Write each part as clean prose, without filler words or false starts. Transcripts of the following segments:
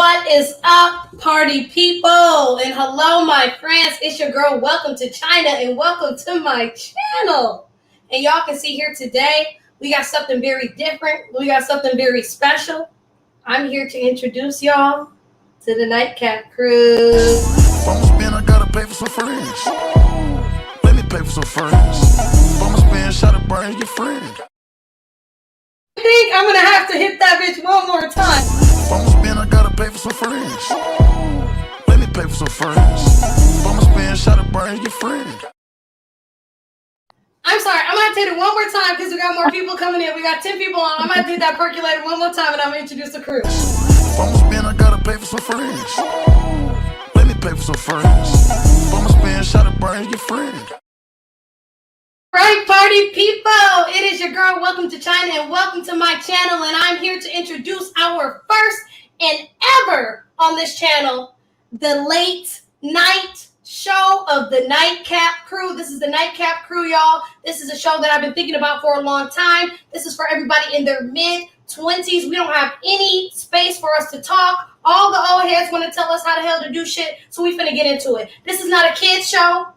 What is up, party people? And hello, my friends. It's your girl. Welcome to China and welcome to my channel. And y'all can see here today, we got something very different. We got something very special. I'm here to introduce y'all to the Nightcap Crew. I'ma spend, I gotta pay for some friends. Let me pay for some friends. I'ma spend, shot to burn your friend. I think I'm gonna have to hit that bitch one more time. I'ma spend, I gotta pay for some friends. Let me pay for some friends. I'ma spend, shot to burn your friend. I'm sorry, I'm gonna have to hit it one more time because we got more people coming in. We got 10 people on. I'm gonna do that percolator one more time and I'm gonna introduce the crew. I'ma spend, I gotta pay for some friends. Let me pay for some friends. I'ma spend, shot to burn your friend. Right, party people, it is your girl. Welcome to China and welcome to my channel. And I'm here to introduce our first and ever on this channel, the late night show of the Nightcap Crew. This is the Nightcap Crew, y'all. This is a show that I've been thinking about for a long time. This is for everybody in their mid-20s. We don't have any space for us to talk. All the old heads want to tell us how the hell to do shit, so we finna get into it. This is not a kid's show.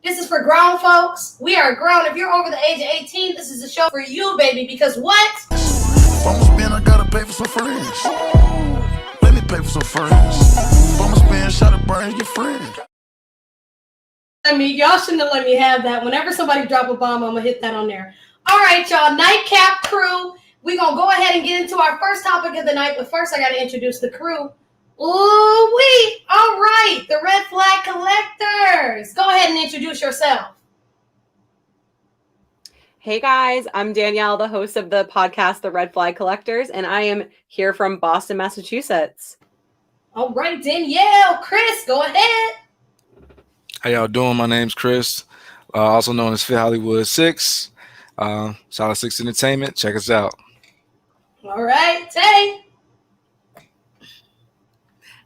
This is for grown folks. We are grown. If you're over the age of 18, this is a show for you, baby. Because what? I'ma spend, I gotta pay for some friends. Let me pay for some friends. I'ma spend, shot to burn your friend. I mean, y'all shouldn't have let me have that. Whenever somebody drop a bomb, I'm going to hit that on there. All right, y'all. Nightcap Crew. We're going to go ahead and get into our first topic of the night. But first, I got to introduce the crew. Ooh-wee. All right. The Red Flag Collectors. Go ahead and introduce yourself. Hey guys, I'm Danielle, the host of the podcast, The Red Flag Collectors, and I am here from Boston, Massachusetts. All right, Danielle. Chris, go ahead. How y'all doing? My name's Chris, also known as Fit Hollywood 6. Solid 6 Entertainment. Check us out. All right, Tay.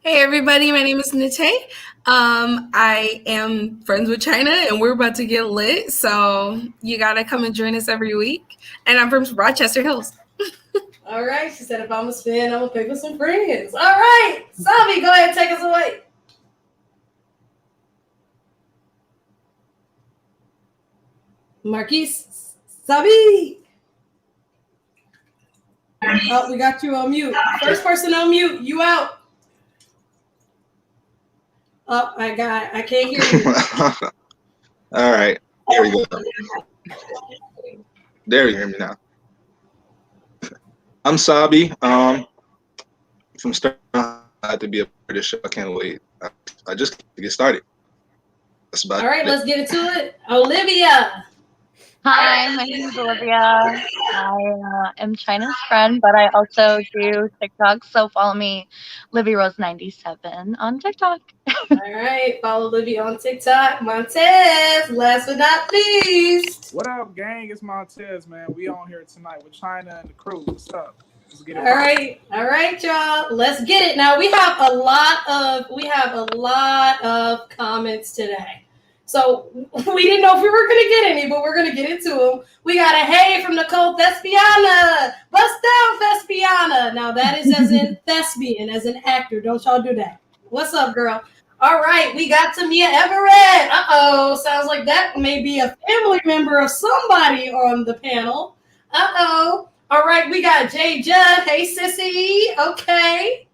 Hey everybody, my name is Nate. I am friends with China and we're about to get lit, so you gotta come and join us every week. And I'm from Rochester Hills. All right, she said if I'm a spin, I'm gonna pick with some friends. All right, Sabi, go ahead and take us away. Marquise, Sabi. Oh, we got you on mute. First person on mute, you out. Oh, I can't hear you. All right, there we go. There you hear me now. I'm Sabi. From Star, glad to be a part of this show. I can't wait. I just to get started. That's about it. All right, let's get into it. Olivia. Hi, my name is Olivia. I am China's friend, but I also do TikTok, so follow me, Livy Rose 97 on TikTok. All right, follow Olivia on TikTok. Montez, last but not least. What up, gang? It's Montez, man. We on here tonight with China and the crew. What's up? Let's get it. All right, y'all. Let's get it. Now we have a lot of comments today. So we didn't know if we were going to get any, but we're going to get into them. We got a hey from Nicole Thespiana. Bust down, Thespiana. Now that is as in thespian, as an actor. Don't y'all do that. What's up, girl? All right, we got Tamia Everett. Uh-oh, sounds like that may be a family member of somebody on the panel. Uh-oh. All right, we got Jay Judd. Hey, sissy. Okay.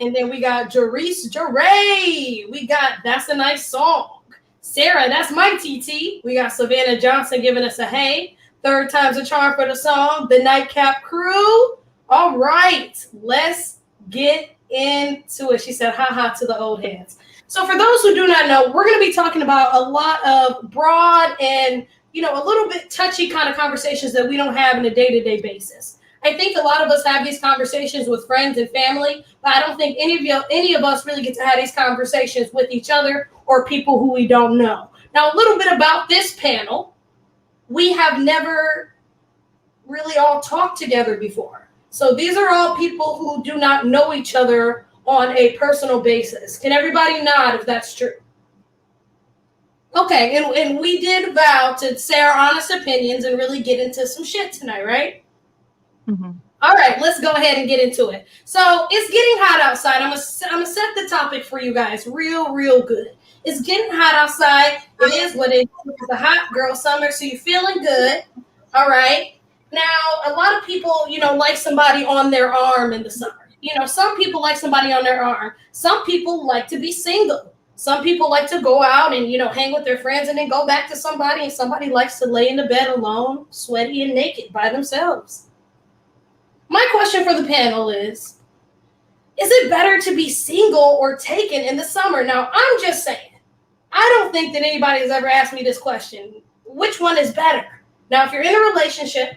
And then we got Jerice Jeray. We got That's a Nice Song. Sarah, that's my TT. We got Savannah Johnson giving us a hey. Third time's a charm for the song. The Nightcap Crew. All right, let's get into it. She said, ha to the old heads. So for those who do not know, we're going to be talking about a lot of broad and, a little bit touchy kind of conversations that we don't have on a day-to-day basis. I think a lot of us have these conversations with friends and family, but I don't think any of us really get to have these conversations with each other or people who we don't know. Now, a little bit about this panel. We have never really all talked together before. So these are all people who do not know each other on a personal basis. Can everybody nod if that's true? Okay, and we did vow to say our honest opinions and really get into some shit tonight, right? Mm-hmm. All right, let's go ahead and get into it. So it's getting hot outside. I'm gonna set the topic for you guys real good. It's getting hot outside. It is what it is. It's a hot girl summer, so you're feeling good. All right. Now, a lot of people, like somebody on their arm in the summer. Some people like somebody on their arm. Some people like to be single. Some people like to go out and, hang with their friends and then go back to somebody. And somebody likes to lay in the bed alone, sweaty and naked by themselves. My question for the panel is it better to be single or taken in the summer? Now, I'm just saying, I don't think that anybody has ever asked me this question. Which one is better? Now, if you're in a relationship,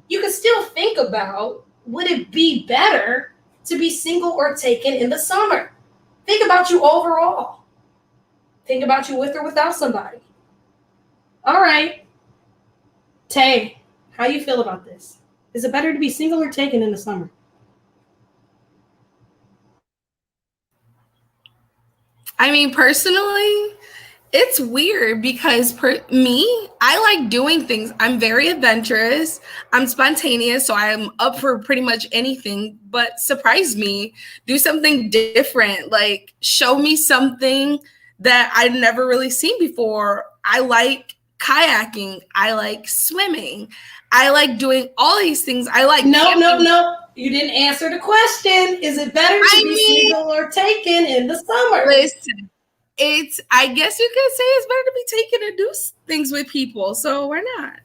you can still think about, would it be better to be single or taken in the summer? Think about you overall. Think about you with or without somebody. All right. Tay, how you feel about this? Is it better to be single or taken in the summer? I mean, personally, it's weird because I like doing things. I'm very adventurous. I'm spontaneous, so I'm up for pretty much anything. But surprise me, do something different. Like, show me something that I've never really seen before. I like kayaking. I like swimming. I like doing all these things. I like No. You didn't answer the question. Is it better to be single or taken in the summer? Listen, I guess you could say it's better to be taken and do things with people. So why not?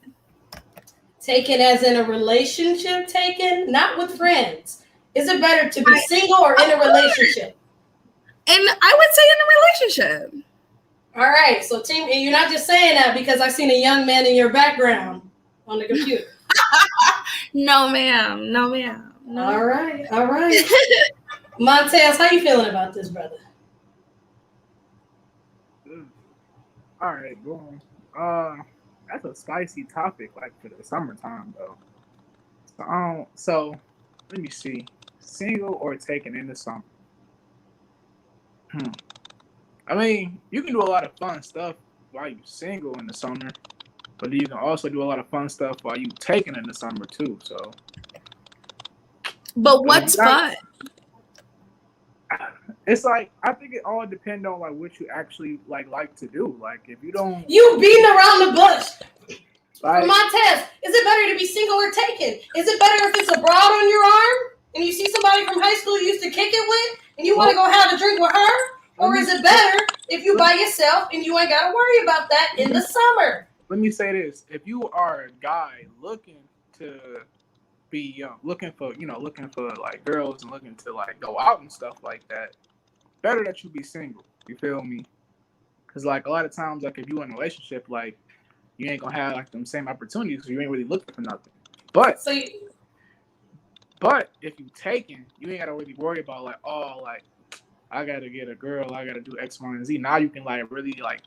Taken as in a relationship, taken, not with friends. Is it better to be single or in a relationship? And I would say in a relationship. All right. So, team, and you're not just saying that because I've seen a young man in your background on the computer. No, ma'am. No. All right. Montez, how you feeling about this, brother? All right, boom. That's a spicy topic, like for the summertime, though. So let me see. Single or taken in the summer? I mean, you can do a lot of fun stuff while you're single in the summer, but you can also do a lot of fun stuff while you're taken in the summer too. So. But what's fun? It's like, I think it all depends on like what you actually like to do. Like if you don't, you beating around the bush. Like, Montez, is it better to be single or taken? Is it better if it's a broad on your arm and you see somebody from high school you used to kick it with and you want to go have a drink with her? Or is it better if you by yourself and you ain't got to worry about that in the summer? Let me say this: if you are a guy looking to be young, looking for like girls and looking to like go out and stuff like that, better that you be single. You feel me? Because like a lot of times, like if you in a relationship, like you ain't gonna have like them same opportunities because you ain't really looking for nothing. But if you taken, you ain't gotta really worry about like, oh, like I gotta get a girl, I gotta do X, Y, and Z. Now you can like really like,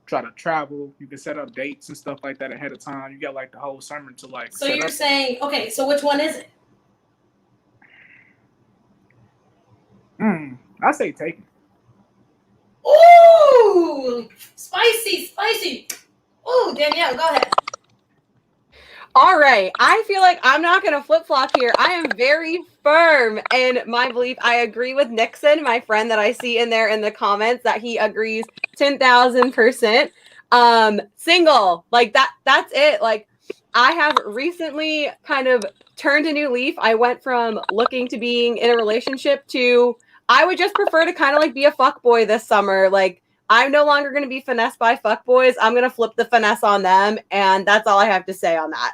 try to travel. You can set up dates and stuff like that ahead of time. You got like the whole summer to like. So you're saying, okay, so which one is it? I say taken. Ooh, spicy. Ooh, Danielle, go ahead. All right. I feel like I'm not going to flip-flop here. I am very firm in my belief. I agree with Nixon, my friend that I see in there in the comments, that he agrees 10,000%. Single, like that's it. Like I have recently kind of turned a new leaf. I went from looking to being in a relationship to I would just prefer to kind of like be a fuckboy this summer. Like I'm no longer going to be finessed by fuckboys. I'm going to flip the finesse on them. And that's all I have to say on that.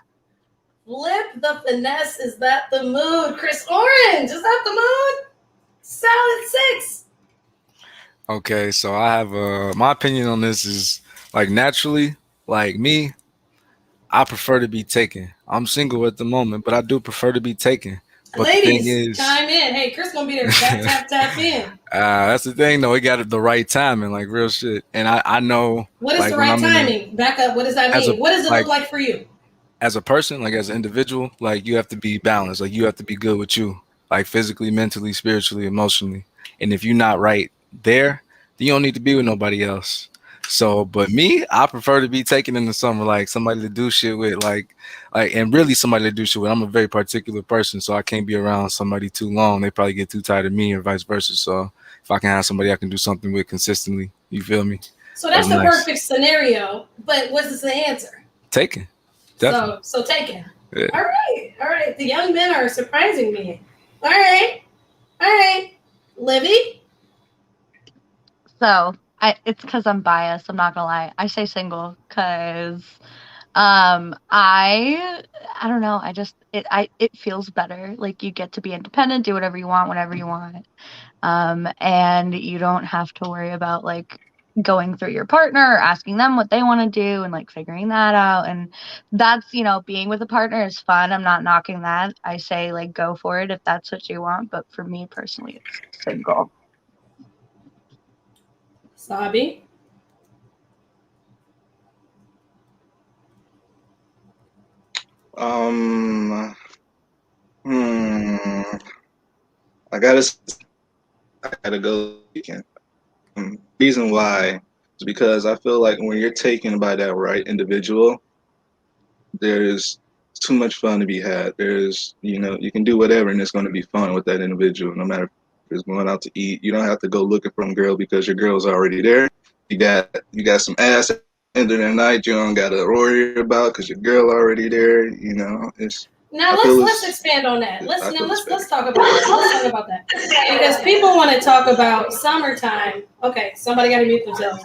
Flip the finesse. Is that the mood? Chris Orange, is that the mood? Salad 6. Okay, so I have my opinion on this is like naturally, like me, I prefer to be taken. I'm single at the moment, but I do prefer to be taken. But ladies, the thing is, chime in. Hey, Chris gonna be there. Tap in. That's the thing, though. He got it the right timing, like real shit. And I know. What is like, the right timing? Back up. What does that mean? What does it look like for you? As a person, like as an individual, like you have to be balanced. Like you have to be good with you, like physically, mentally, spiritually, emotionally. And if you're not right there, then you don't need to be with nobody else. So, but me, I prefer to be taken in the summer, like somebody to do shit with, and really somebody to do shit with. I'm a very particular person, so I can't be around somebody too long. They probably get too tired of me, or vice versa. So, if I can have somebody I can do something with consistently, you feel me? So that's the nice. perfect scenario. But what's the answer? Taken, definitely. So taken. Yeah. All right. The young men are surprising me. All right. Livy. So it's because I'm biased. I'm not gonna lie. I say single because I don't know. It feels better. Like you get to be independent, do whatever you want, whenever you want. And you don't have to worry about like going through your partner or asking them what they want to do and like figuring that out. And that's, being with a partner is fun. I'm not knocking that. I say like go for it if that's what you want. But for me personally, it's single. Sabi. Um, hmm, I gotta go. Weekend. Reason why is because I feel like when you're taken by that right individual, there's too much fun to be had. You can do whatever and it's going to be fun with that individual, no matter if it's going out to eat. You don't have to go looking for a girl because your girl's already there. You got some ass at the end of the night you don't got to worry about because your girl already there. Now let's expand on that. Let's talk about that. Let's talk about that because people want to talk about summertime. Okay, somebody got to mute themselves.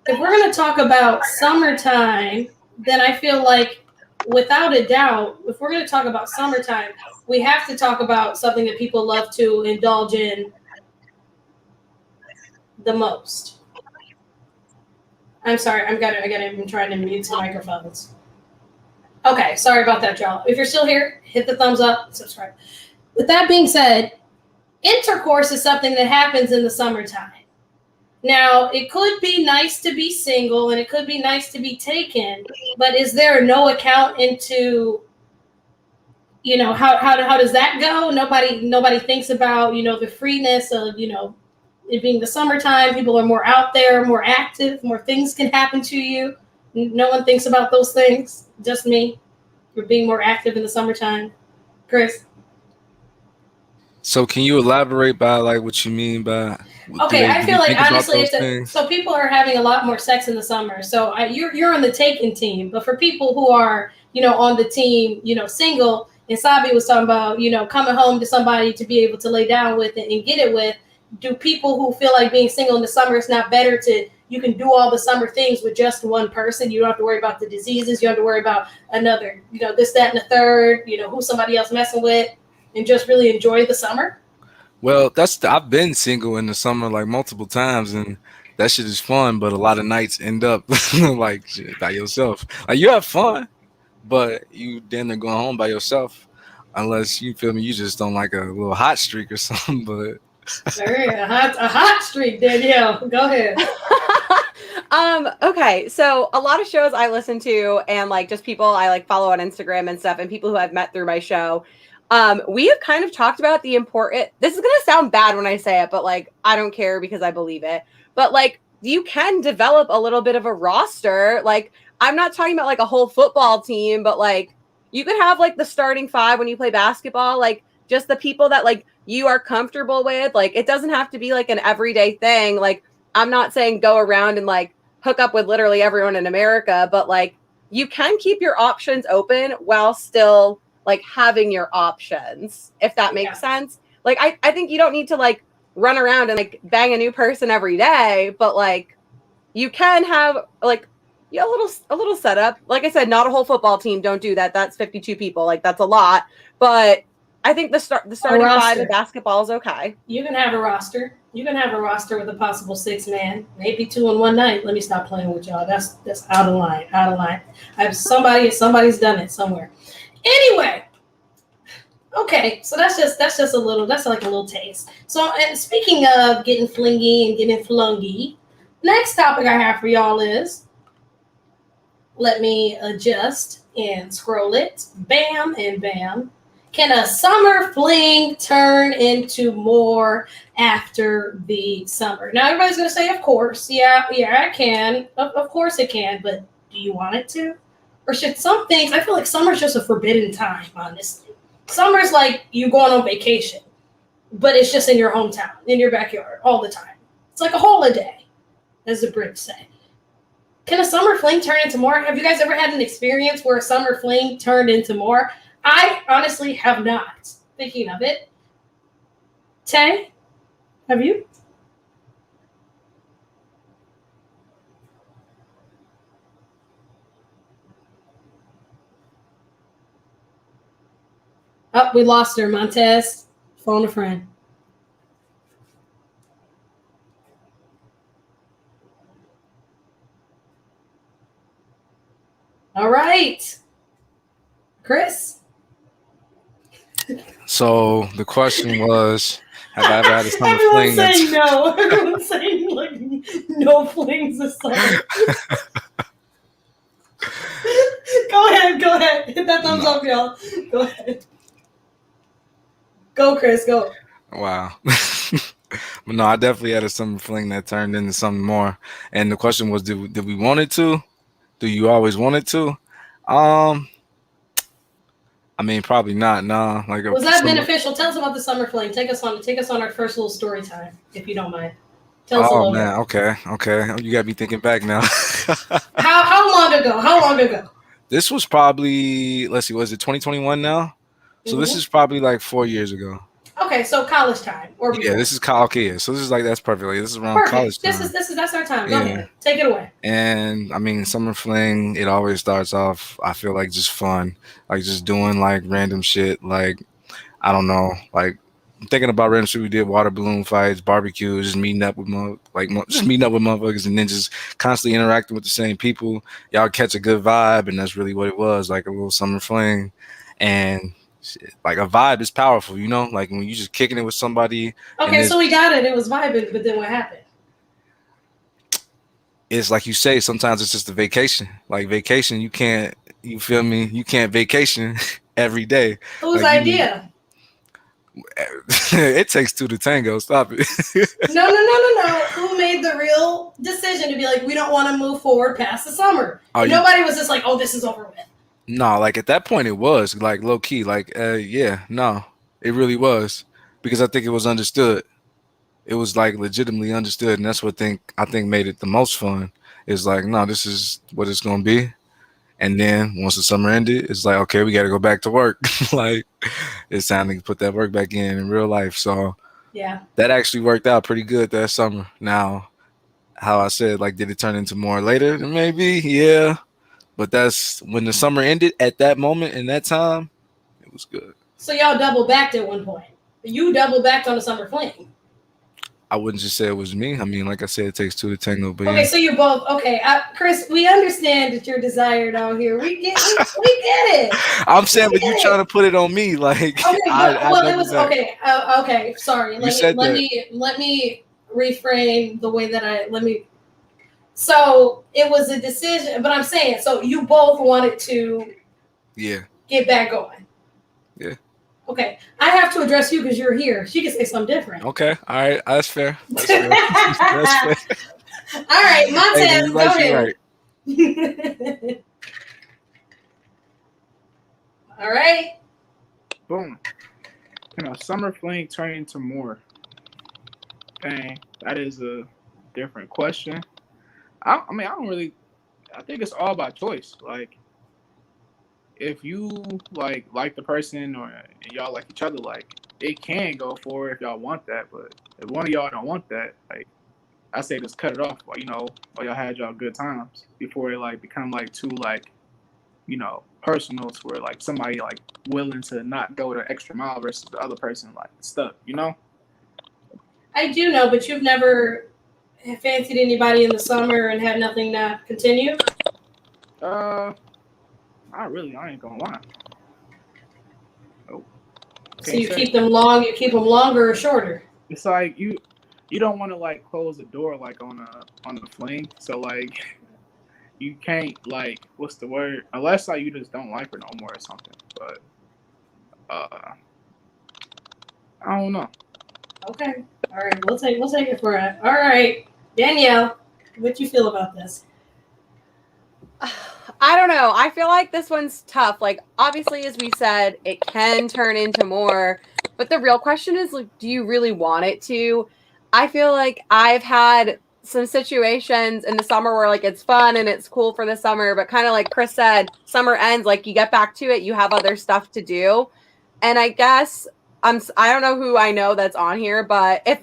If we're going to talk about summertime, then I feel like, without a doubt, if we're going to talk about summertime, we have to talk about something that people love to indulge in the most. I'm sorry, I'm trying to mute some microphones. Okay, sorry about that, y'all. If you're still here, hit the thumbs up, subscribe. With that being said, intercourse is something that happens in the summertime. Now, it could be nice to be single and it could be nice to be taken, but is there no account into, how does that go? Nobody thinks about, the freeness of, it being the summertime. People are more out there, more active, more things can happen to you. No one thinks about those things. Just me. We're being more active in the summertime. Chris? So, can you elaborate by like what you mean by? Okay, I feel like honestly, so people are having a lot more sex in the summer. So you're on the taken team, but for people who are on the team, single, and Sabi was talking about coming home to somebody to be able to lay down with and get it with. Do people who feel like being single in the summer is not better you can do all the summer things with just one person? You don't have to worry about the diseases. You don't have to worry about another, this, that, and the third. Who somebody else messing with, and just really enjoy the summer. Well, I've been single in the summer like multiple times, and that shit is fun. But a lot of nights end up like shit, by yourself. Like you have fun, but you then are going home by yourself, unless you feel me. You just don't like a little hot streak or something. But a hot streak, Danielle. Go ahead. Okay, so a lot of shows I listen to and like just people I like follow on Instagram and stuff, and people who I've met through my show. We have kind of talked about the important. This is gonna sound bad when I say it, but like I don't care because I believe it. But like you can develop a little bit of a roster. Like I'm not talking about like a whole football team, but like you could have like the starting five when you play basketball, like just the people that like you are comfortable with. Like it doesn't have to be like an everyday thing. Like I'm not saying go around and like hook up with literally everyone in America, but like you can keep your options open while still like having your options, if that makes sense. Like I think you don't need to like run around and like bang a new person every day, but like you can have like a little setup. Like I said, not a whole football team. Don't do that. That's 52 people. Like that's a lot. But I think the starting five of basketball is okay. You can have a roster. You can have a roster with a possible 6-man, maybe 2 in one night. Let me stop playing with y'all. That's out of line. Out of line. Somebody's done it somewhere. Anyway, okay, so that's like a little taste. So, and speaking of getting flingy and getting flungy, next topic I have for y'all is, let me adjust and scroll it. Bam and bam. Can a summer fling turn into more after the summer? Now everybody's gonna say, of course, yeah, it can. Of course it can, but do you want it to? Or should some things? I feel like summer's just a forbidden time. Honestly, summer's like you going on vacation, but it's just in your hometown, in your backyard, all the time. It's like a holiday, as the Brits say. Can a summer fling turn into more? Have you guys ever had an experience where a summer fling turned into more? I honestly have not. Thinking of it. Tay, have you? Oh, we lost her. Montez, phone a friend. All right. Chris? So the question was, have I ever had a summer Everyone's fling saying that's no. Everyone's saying like no flings this summer. Go ahead. Hit that thumbs no? up, y'all. Go ahead. Go, Chris, go. Wow. But no, I definitely had a summer fling that turned into something more. And the question was, did we want it to? Do you always want it to? I mean, probably not. Nah, like Was a that summer. beneficial? Tell us about the summer fling. Take us on our first little story time, if you don't mind. Tell us a Oh little man, bit. okay. You got me thinking back now. How long ago? How long ago? This was probably, let's see, was it 2021 now? So this Mm-hmm. is probably like 4 years ago. Okay, so college time or Yeah, before. this is college. Okay, yeah. So this is like that's perfectly. This is around college Perfect. time. That's our time. Go Yeah. ahead. Take it away. And I mean, summer fling, it always starts off, I feel like just fun, like just doing like random shit. Like, I don't know, like I'm thinking about random shit we did, water balloon fights, barbecues, just meeting up with just meeting up with motherfuckers and then just constantly interacting with the same people. Y'all catch a good vibe, and that's really what it was, like a little summer fling. And shit, like a vibe is powerful, you know, like when you just kicking it with somebody and Okay, so we got it. It was vibing, but then what happened? it's like you say, sometimes it's just a vacation. Like vacation, you feel me? You can't vacation every day. Whose Like you need, idea? it takes two to tango. Stop it. No. Who made the real decision to be like, we don't want to move forward past the summer? Oh, And nobody was just like, oh, this is over with. no, like at that point it was like low key. Like yeah, no, it really was because I think it was understood. It was like legitimately understood, and that's what I think made it the most fun. It's like, no, this is what it's gonna be. And then once the summer ended, it's like, okay, we got to go back to work. Like it's time to put that work back in real life. So Yeah. that actually worked out pretty good that summer. Now, how I said, like, did it turn into more later? Maybe, yeah. But that's when the summer ended. At that moment in that time, it was good. So y'all double backed at one point. You double backed on the summer fling. I wouldn't just say it was me. I mean, like I said, it takes two to tango. But Okay, yeah, so you're both okay. Chris, we understand that you're desired out here. We get it. I'm saying, but you Get trying it. to put it on me, like Okay, but I well, it double was back. okay. Okay, sorry. You said that. Let me reframe the way that So it was a decision, but I'm saying so you both wanted to Yeah, get back going. yeah. Okay, I have to address you because you're here. She can say something different. Okay, all right, that's fair. That's fair. That's fair. All right, Hey, Montez, you go right, you ahead. right. All right. Boom. Can a summer fling turn into more? Dang, that is a different question. I mean, I don't really. I think it's all about choice. Like, if you like the person or y'all like each other, like it can go forward if y'all want that. But if one of y'all don't want that, like I say, just cut it off. While while y'all had y'all good times before it like become like too like personal to where like somebody like willing to not go the extra mile versus the other person like stuck. I do know, but you've never fancied anybody in the summer and had nothing to continue? Not really. I ain't gonna lie. Nope. So Can't you say. keep them long, you keep them longer or shorter? It's like you don't want to like close the door like on a fling. So like you can't like what's the word unless like you just don't like her no more or something. But I don't know. Okay. All right. We'll take it for it. All right, Danielle, what you feel about this? I don't know. I feel like this one's tough. Like, obviously, as we said, it can turn into more, but the real question is, like, do you really want it to? I feel like I've had some situations in the summer where, like, it's fun and it's cool for the summer, but kind of like Chris said, summer ends, like, you get back to it, you have other stuff to do. And I guess I don't know who I know that's on here, but if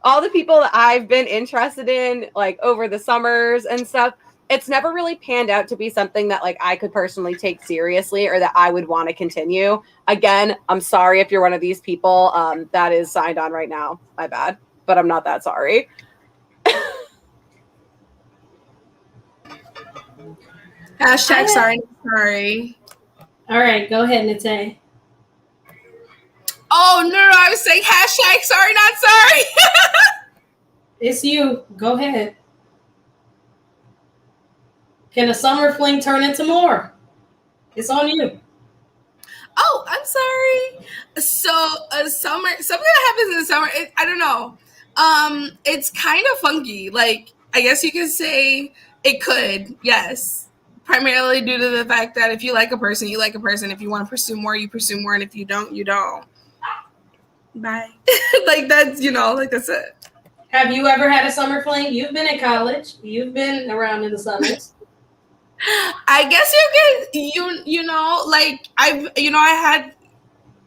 all the people that I've been interested in, like, over the summers and stuff, it's never really panned out to be something that, like, I could personally take seriously or that I would want to continue. Again, I'm sorry if you're one of these people that is signed on right now. My bad, but I'm not that sorry. Hashtag sorry. All right, go ahead, Nate. Oh no, I was saying hashtag sorry, not sorry. It's you. Go ahead. Can a summer fling turn into more? It's on you. Oh, I'm sorry. So a summer, something that happens in the summer, I don't know. It's kind of funky. Like, I guess you could say it could, yes. Primarily due to the fact that if you like a person, you like a person. If you want to pursue more, you pursue more. And if you don't, you don't. Bye. Like, that's, like, that's it. Have you ever had a summer fling? You've been in college. You've been around in the summers. I guess you know, like I had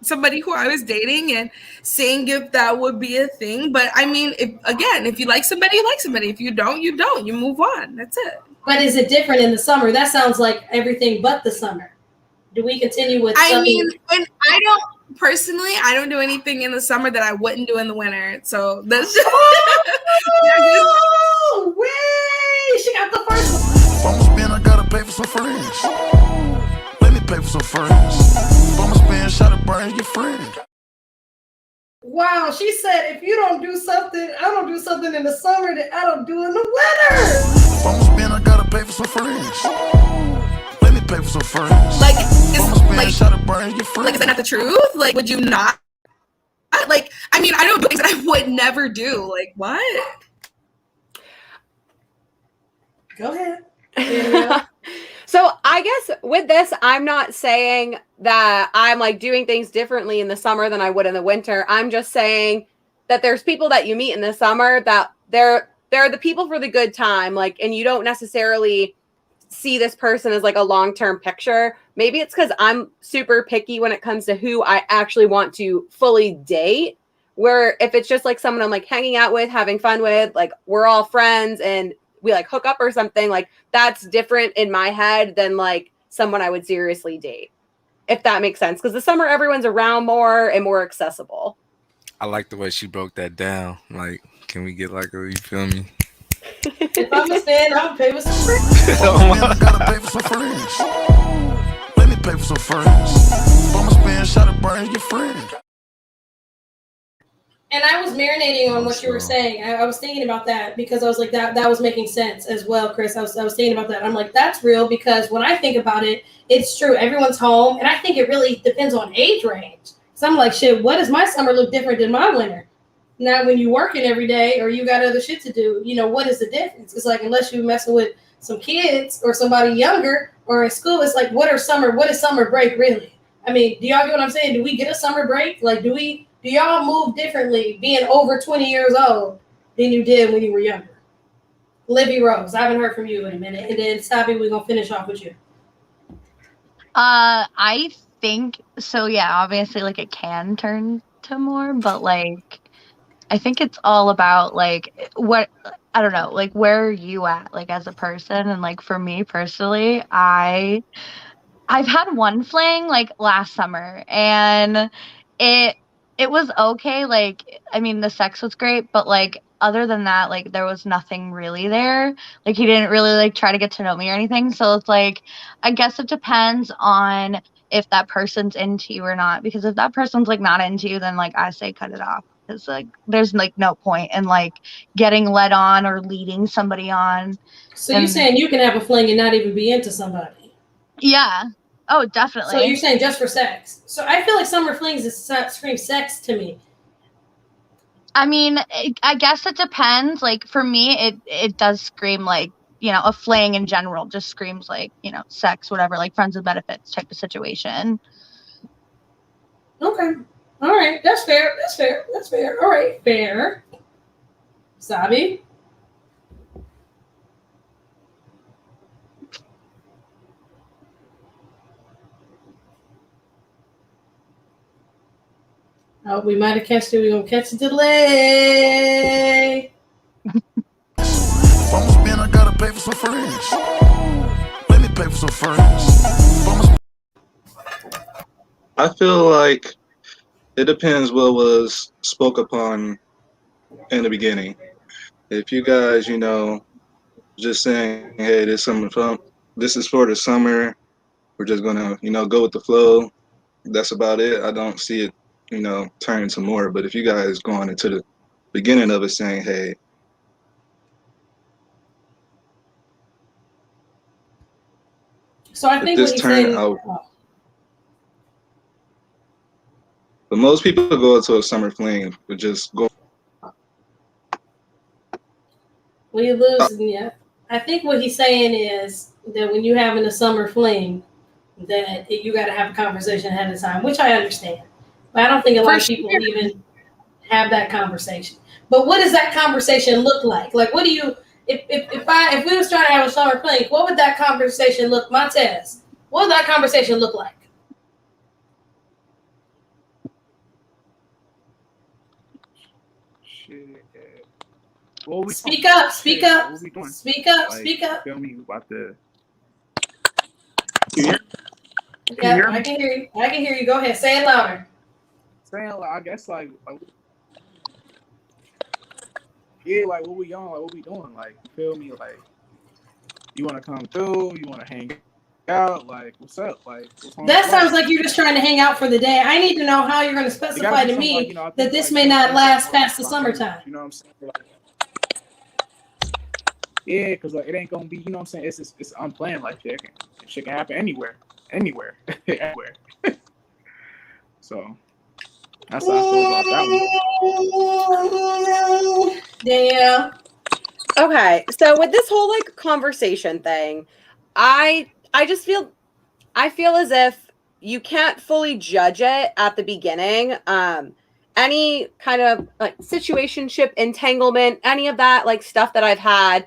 somebody who I was dating and seeing if that would be a thing. But I mean, if you like somebody, you like somebody. If you don't, you don't. You move on. That's it. But is it different in the summer? That sounds like everything but the summer. Do we continue with I mean, and I don't do anything in the summer that I wouldn't do in the winter. So that's just oh, wait, she got the first one. If I'ma spend, I gotta pay for some friends. Let me pay for some friends. If I'ma spend, shot a brains, your friend. Wow, she said if you don't do something, I don't do something in the summer that I don't do in the winter. If I'ma spend, I gotta pay for some friends. Let me pay for some friends. like, If I'ma spend, shot a brains, your friend. like, is that not the truth? Like, would you not? Like, I mean, I don't do things that I would never do. Like, what? Go ahead. So I guess with this, I'm not saying that I'm like doing things differently in the summer than I would in the winter. I'm just saying that there's people that you meet in the summer that they're the people for the good time, like, and you don't necessarily see this person as like a long-term picture. Maybe it's because I'm super picky when it comes to who I actually want to fully date. Where if it's just like someone I'm like hanging out with, having fun with, like we're all friends and we like hook up or something, like that's different in my head than like someone I would seriously date, if that makes sense. Because the summer everyone's around more and more accessible. I like the way she broke that down. Like, can we get like a, you feel me? If I'm a fan, I'll pay with some friends. If I'ma spend, I gotta pay for some friends. Let me pay for some friends. If I'ma spend, shot a brains, your friend. And I was marinating on what you were saying. I was thinking about that because I was like, that was making sense as well, Chris. I was thinking about that. I'm like, that's real because when I think about it, it's true. Everyone's home. And I think it really depends on age range. So I'm like, shit, what does my summer look different than my winter? Now, when you're working every day or you got other shit to do, what is the difference? It's like, unless you're messing with some kids or somebody younger or in school, it's like, what is summer break really? I mean, do y'all get what I'm saying? Do we get a summer break? Like, do y'all move differently being over 20 years old than you did when you were younger? Livy Rose, I haven't heard from you in a minute. And then, Sabi, we're going to finish off with you. I think, so yeah, obviously, like, it can turn to more, but, like, I think it's all about, like, what, I don't know, like, where are you at, like, as a person? And, like, for me personally, I've had one fling, like, last summer, and it was okay. Like, I mean, the sex was great, but like other than that, like there was nothing really there. Like he didn't really like try to get to know me or anything. So it's like, I guess it depends on if that person's into you or not. Because if that person's like not into you, then like I say cut it off. Because like there's like no point in like getting led on or leading somebody on. So you're saying you can have a fling and not even be into somebody? Yeah. Oh, definitely. So you're saying just for sex. So I feel like summer flings screams sex to me. I mean, I guess it depends. Like for me, it does scream like, you know, a fling in general just screams like, you know, sex, whatever, like friends with benefits type of situation. Okay. All right. That's fair. That's fair. That's fair. All right. Fair. Sabi? Oh, we might have catched it. We're going to catch a delay. If I'ma spend, I gotta pay for some friends. Let me pay for some friends. I feel like it depends what was spoke upon in the beginning. If you guys, just saying, hey, this is for the summer. We're just gonna, go with the flow. That's about it. I don't see it, turning to more. But if you guys going into the beginning of it saying, hey, So I if think what this he's turn saying. out, but most people go into a summer fling, but just go. Well, you lose, yeah. I think what he's saying is that when you're having a summer fling, that you got to have a conversation ahead of time, which I understand. But I don't think a lot of people even have that conversation. But what does that conversation look like? Like, what do you, if we was trying to have a summer fling, what would that conversation look, Montez? What would that conversation look like? Shit. Speak up, speak up, what we doing? speak up, Like, speak up. Feel me? About the. Yeah, I can hear you. I can hear you. Go ahead. Say it louder. Saying, like, I guess, yeah, like, what we on? Like, what we doing? Like, feel me? Like, you want to come through? You want to hang out? Like, what's up? Like, what's on That the sounds like you're just trying to hang out for the day. I need to know how you're going to specify to me that this may not last past the summertime. You know what I'm saying? Like, yeah, because like, it ain't going to be, you know what I'm saying? It's unplanned like shit. Shit can happen anywhere. Anywhere. So, that's how I feel about that one. Danielle. Okay, so with this whole like conversation thing, I just feel as if you can't fully judge it at the beginning. Any kind of like situationship entanglement, any of that like stuff that I've had,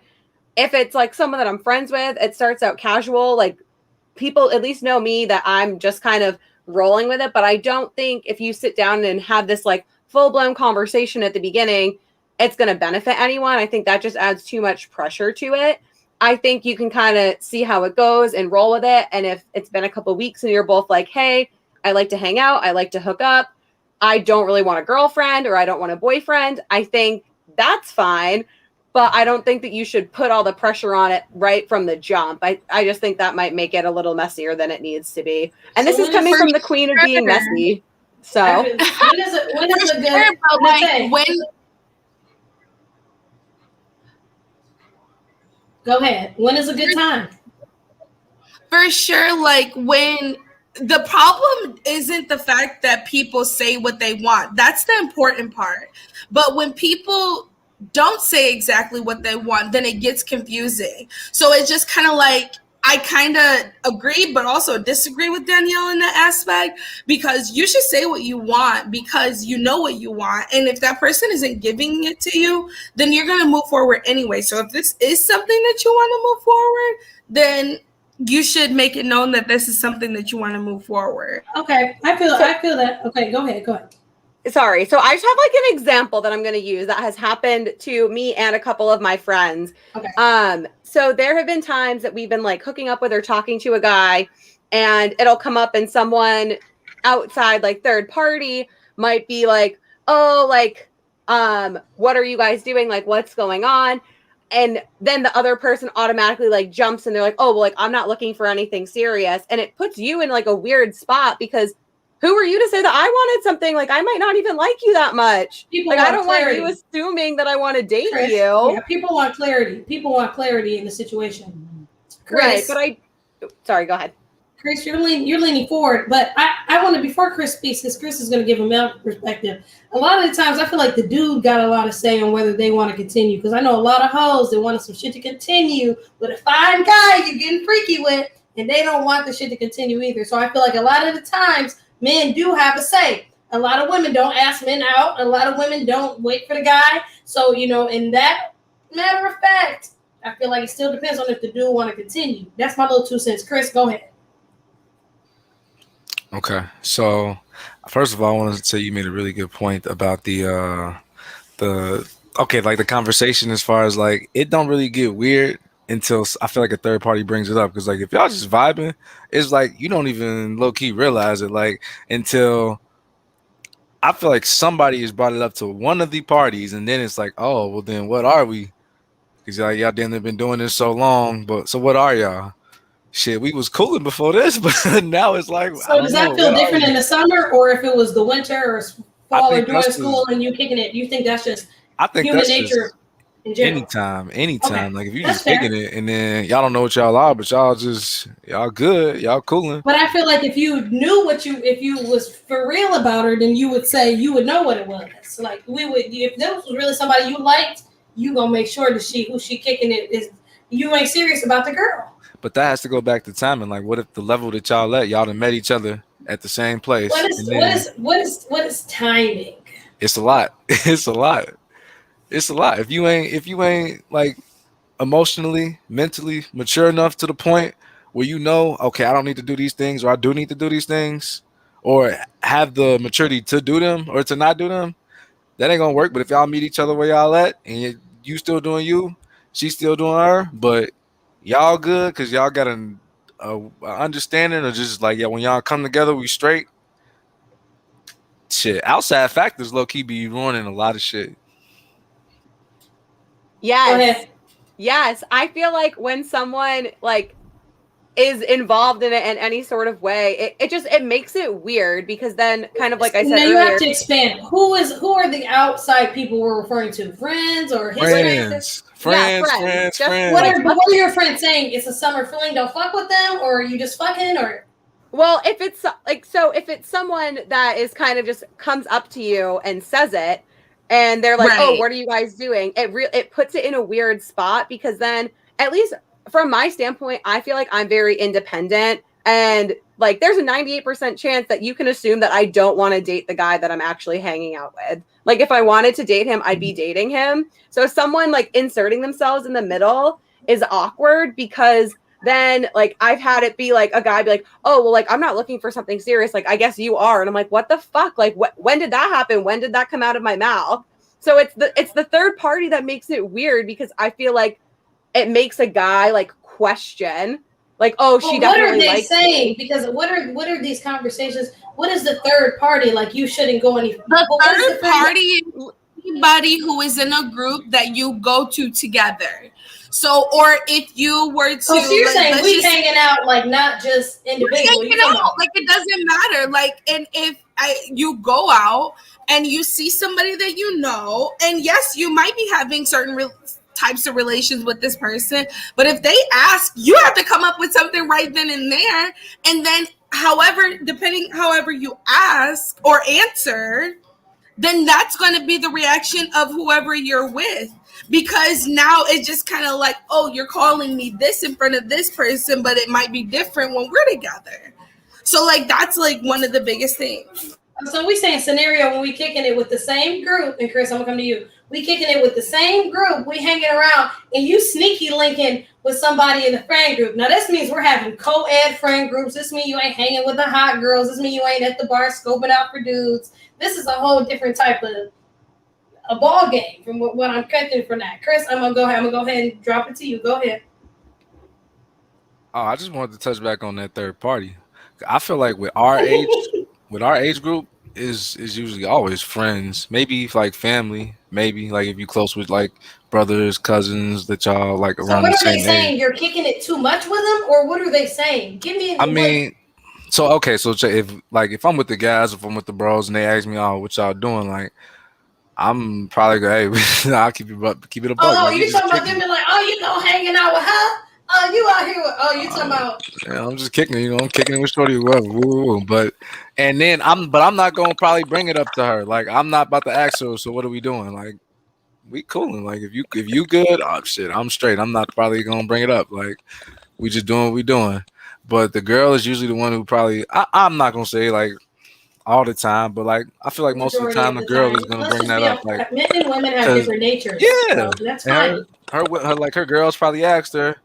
if it's like someone that I'm friends with, it starts out casual. Like people at least know me that I'm just kind of rolling with it. But I don't think if you sit down and have this like full blown conversation at the beginning, it's going to benefit anyone. I think that just adds too much pressure to it. I think you can kind of see how it goes and roll with it. And if it's been a couple weeks and you're both like, hey, I like to hang out, I like to hook up, I don't really want a girlfriend or I don't want a boyfriend, I think that's fine. But I don't think that you should put all the pressure on it right from the jump. I just think that might make it a little messier than it needs to be. And this is coming from the queen of being messy. So when is a good like when go ahead. When is a good time? For sure, like when the problem isn't the fact that people say what they want. That's the important part. But when people don't say exactly what they want, then it gets confusing. So it's just kind of like, I kind of agree, but also disagree with Danielle in that aspect, because you should say what you want because you know what you want. And if that person isn't giving it to you, then you're going to move forward anyway. So if this is something that you want to move forward, then you should make it known that this is something that you want to move forward. Okay. I feel that. Okay, go ahead. Sorry. So I just have like an example that I'm going to use that has happened to me and a couple of my friends. Okay. So there have been times that we've been like hooking up with or talking to a guy, and it'll come up and someone outside, like third party, might be like, oh, like, what are you guys doing? Like, what's going on? And then the other person automatically like jumps and they're like, oh, well, like, I'm not looking for anything serious. And it puts you in like a weird spot because who are you to say that I wanted something? Like, I might not even like you that much. Like, I don't want you assuming that I want to date you. Yeah, people want clarity. People want clarity in the situation. Chris, right, but sorry, go ahead. Chris, you're leaning forward, but I want to, before Chris speaks, because Chris is going to give a male perspective. A lot of the times, I feel like the dude got a lot of say on whether they want to continue. Because I know a lot of hoes that wanted some shit to continue with a fine guy you're getting freaky with, and they don't want the shit to continue either. So I feel like a lot of the times, men do have a say. A lot of women don't ask men out. A lot of women don't wait for the guy. So, in that matter of fact, I feel like it still depends on if the dude want to continue. That's my little 2 cents. Chris, go ahead. Okay, so first of all, I want to say you made a really good point about the okay, like the conversation as far as like it don't really get weird until I feel like a third party brings it up, because like if y'all just vibing, it's like you don't even low key realize it like until I feel like somebody has brought it up to one of the parties, and then it's like, oh well, then what are we? Because like y'all didn't have been doing this so long, but so what are y'all? Shit, we was cooling before this, but now it's like I So don't does know. that feel What are different in we? the summer, or if it was the winter or I fall or think during that's school just. and you kicking it? You think that's just I think human that's nature just in general? anytime, Okay, anytime. Like if you that's just kicking fair. it and then y'all don't know what y'all are, but y'all good, y'all cooling. But I feel like if you knew if you was for real about her, then you would say you would know what it was. Like we would, if this was really somebody you liked, you gonna make sure that who she kicking it is. You ain't serious about the girl. But that has to go back to timing. Like, what if the level that y'all done met each other at the same What place, is and what then is what is what is timing? it's a lot. It's a lot. It's a lot. If you ain't like emotionally, mentally mature enough to the point where you know, okay, I don't need to do these things, or I do need to do these things, or have the maturity to do them or to not do them, that ain't gonna work. But if y'all meet each other where y'all at, and you still doing you, she's still doing her, but y'all good because y'all got a understanding, or just like yeah, when y'all come together, we straight. Shit, outside factors low key be ruining a lot of shit. Go Yes. ahead. Yes. I feel like when someone like is involved in it in any sort of way, it makes it weird because then kind of like I said Now you have earlier, to expand. Who are the outside people we're referring to? Friends or his like friends? Friends, yeah, friends, friends. friends, Just What like friends. are but what are your friends saying? It's a summer fling. Don't fuck with them, or are you just fucking, or well, if it's like so if it's someone that is kind of just comes up to you and says it and they're like, "Oh, Right. what are you guys doing?" It puts it in a weird spot because then at least from my standpoint, I feel like I'm very independent and like there's a 98% chance that you can assume that I don't want to date the guy that I'm actually hanging out with. Like if I wanted to date him, I'd be dating him. So someone like inserting themselves in the middle is awkward because then like I've had it be like a guy be like, "Oh, well, like I'm not looking for something serious. Like I guess you are." And I'm like, "What the fuck? Like when did that happen? When did that come out of my mouth?" So it's the third party that makes it weird because I feel like it makes a guy like question like, "Oh, she well, what are definitely they likes saying? me." Because what are these conversations? What is the third party? Like you shouldn't go any. The But what is the third third? party is anybody who is in a group that you go to together. So, or if you were Oh, so to you're like, saying let's we just hanging out like not just individual. You hanging talking out. about? Like it doesn't matter. Like, and if you go out and you see somebody that you know, and yes, you might be having certain types of relations with this person, but if they ask, you have to come up with something right then and there, and then however you ask or answer, then that's going to be the reaction of whoever you're with, because now it's just kind of like, oh, you're calling me this in front of this person, but it might be different when we're together. So like that's like one of the biggest things. So we saying scenario when we kicking it with the same group, and Chris, I'm gonna come to you. We kicking it with the same group. We hanging around, and you sneaky linking with somebody in the friend group. Now this means we're having co-ed friend groups. This means you ain't hanging with the hot girls. This means you ain't at the bar scoping out for dudes. This is a whole different type of a ball game from what I'm catching from that. Chris, I'm gonna go ahead. I'm gonna go ahead and drop it to you. Go ahead. Oh, I just wanted to touch back on that third party. I feel like with our age group is usually always friends, maybe like family, maybe like if you close with like brothers, cousins that y'all like So around what the are they same age. saying? You're kicking it too much with them, or what are they saying? Give me I what. mean, so okay, so if I'm with the guys, if I'm with the bros, and they ask me, "Oh, what y'all doing?" Like, I'm probably go, "Hey, I'll keep it a buck, Oh, like we you just talking about them kicking it." being like, oh, hanging out with her? Oh, you out here? You talking about? Yeah, I'm just kicking, I'm kicking it with shorty, whoever. Woo. But I'm not gonna probably bring it up to her. Like, I'm not about to ask her. So what are we doing? Like, we cooling. Like, if you good, oh shit, I'm straight. I'm not probably gonna bring it up. Like, we just doing what we doing. But the girl is usually the one who probably I'm not gonna say like all the time, but like I feel like most of the Majority time of the the girl time. is gonna Let's bring just that be up. honest. Like, Men and women have cause different natures, yeah, so that's and fine. her girls probably asked her.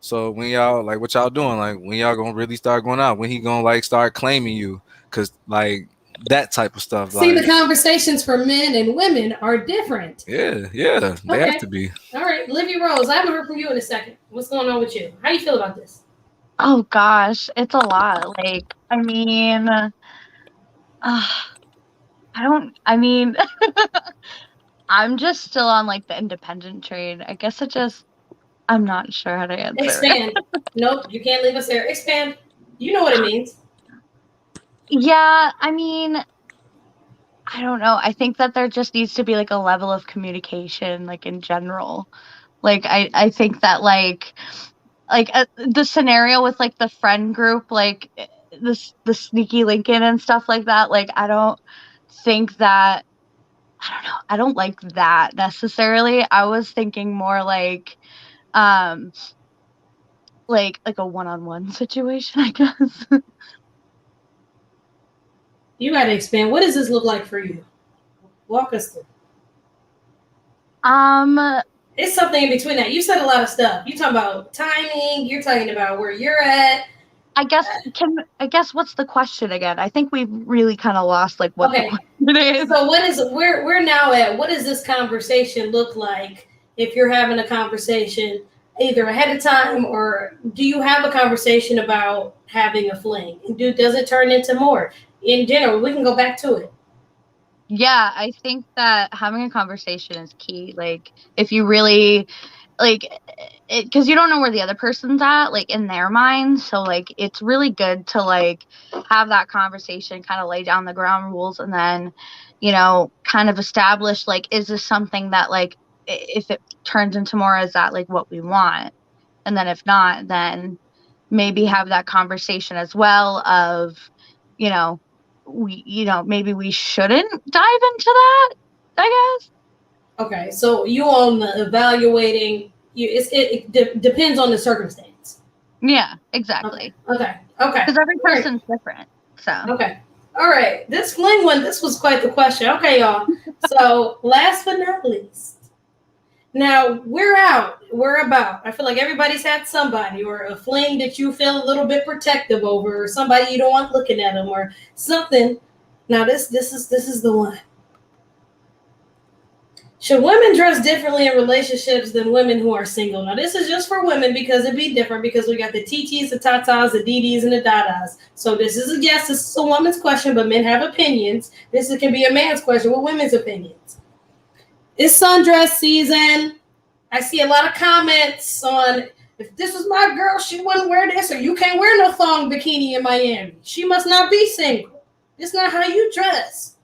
So when y'all like what y'all doing? Like when y'all gonna really start going out? When he gonna like start claiming you? Cause like that type of stuff. See, Like the conversations for men and women are different. yeah, they have Okay. to be. All right, Livy Rose, I haven't heard from you in a second. What's going on with you? How you feel about this? Oh gosh, it's a lot. Like, I mean, I mean, I'm just still on like the independent train. I guess I'm not sure how to answer it. Expand. Nope, you can't leave us there. Expand. You know what it means. Yeah, I mean, I don't know. I think that there just needs to be like a level of communication, like in general. Like, I think that the scenario with like the friend group, like the sneaky Lincoln and stuff like that. Like, I don't think that I don't know. I don't like that necessarily. I was thinking more um like a one-on-one situation, I guess. You got to expand. What does this look like for you? Walk us through. um It's something in between that. You said a lot of stuff. You talking about timing. You're talking about where you're at. I guess what's the question again? I think we've really kind of lost like what the Okay. question is. So we're now at what does this conversation look like if you're having a conversation either ahead of time or do you have a conversation about having a fling? Does it turn into more? In general, we can go back to it. Yeah, I think that having a conversation is key. Like, if you really like it, because you don't know where the other person's at, like in their mind. So like, it's really good to like have that conversation, kind of lay down the ground rules, and then, kind of establish like, is this something that like, if it turns into more, is that like what we want? And then if not, then maybe have that conversation as well of, you know, maybe we shouldn't dive into that, I guess. Okay, so you on the evaluating you it depends on the circumstance. Yeah, Okay. exactly. Okay. Because every All right. person's different. So Okay. All right. This fling one, this was quite the question. Okay, y'all. So last but not least. Now we're out. We're about. I feel like everybody's had somebody or a fling that you feel a little bit protective over, or somebody you don't want looking at them, or something. Now this is the one. Should women dress differently in relationships than women who are single? Now this is just for women because it'd be different because we got the TTs, the Tatas, the DDs, and the Dadas. So this is a yes, this is a woman's question, but men have opinions. Can be a man's question with women's opinions. It's sundress season. I see a lot of comments on if this was my girl, she wouldn't wear this, or you can't wear no thong bikini in Miami. She must not be single. It's not how you dress.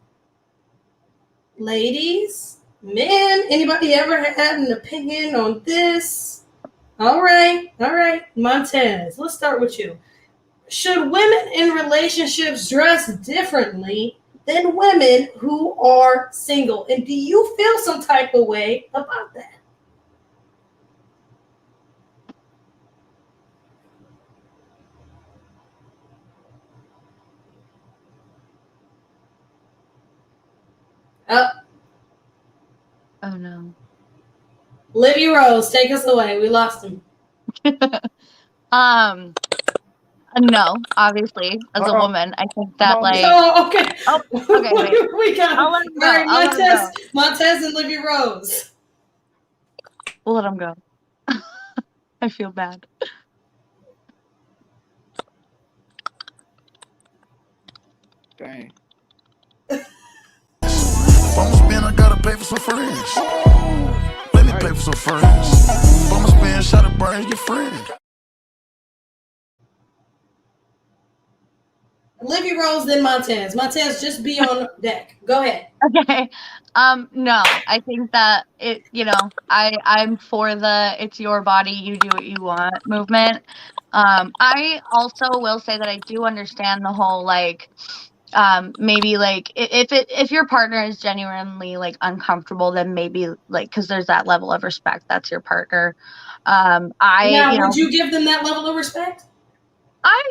Ladies, men, anybody ever had an opinion on this? All right. Montez, let's start with you. Should women in relationships dress differently than women who are single? And do you feel some type of way about that? oh no. Livy Rose, take us away. We lost him. No, obviously, as a woman, I think that on, like Oh, okay. oh okay, wait. We got I'll him. let him All go. right, I'll let him go. Montez and Livy Rose. We'll let him go. I feel bad. Dang. If I'ma spend, I gotta pay for some friends. Let me pay for some friends. If I'ma spend, shot of brains, your friend. Livy Rose, then Montez. Montez, just be on deck. Go ahead. Okay. No, I think that I'm for the it's your body, you do what you want movement. I also will say that I do understand the whole like maybe like if your partner is genuinely like uncomfortable, then maybe like because there's that level of respect, that's your partner. I Now, would you give them that level of respect? I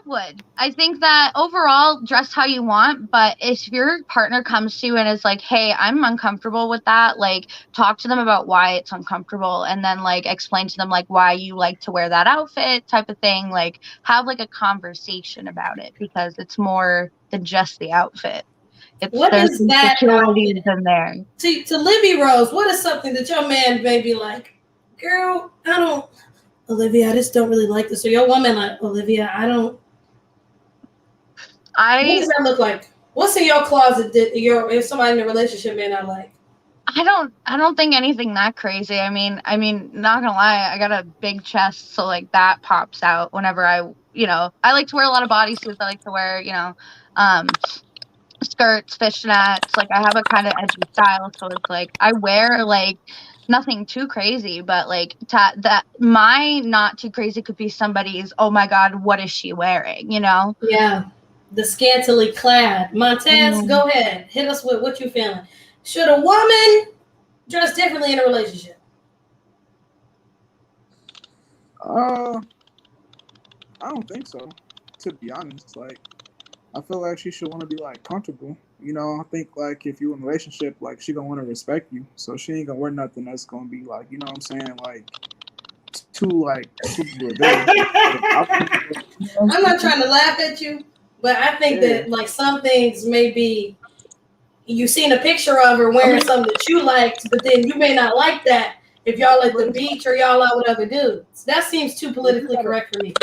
would. I think that overall, dress how you want, but if your partner comes to you and is like, "Hey, I'm uncomfortable with that," like talk to them about why it's uncomfortable and then like explain to them like why you like to wear that outfit type of thing. Like have like a conversation about it because it's more than just the outfit. What There's is that insecurities outfit? in there. To Livy Rose, what is something that your man may be like, girl, I don't, Olivia, I just don't really like this. Or your woman like, Olivia, I don't. What I does that look like? What's in your closet that if somebody in a relationship may not like? I don't think anything that crazy. I mean, not gonna lie, I got a big chest, so like that pops out whenever I like to wear a lot of bodysuits. I like to wear, um, skirts, fishnets. Like I have a kind of edgy style, so it's like I wear like nothing too crazy, but like that my not too crazy could be somebody's. Oh my God, what is she wearing? Yeah, the scantily clad. Montez, Mm. go ahead. Hit us with what you feeling. Should a woman dress differently in a relationship? Uh, I don't think so. To be honest, like I feel like she should want to be like comfortable. I think like if you in a relationship, like she gonna want to respect you, so she ain't gonna wear nothing that's gonna be like, you know what I'm saying, like too like super revealing. I'm not trying to laugh at you, but I think Yeah, that like some things may be you seen a picture of her I wearing mean, something that you liked, but then you may not like that if y'all at but the it's beach or y'all out with other dudes. That seems too if you politically got a, correct for me.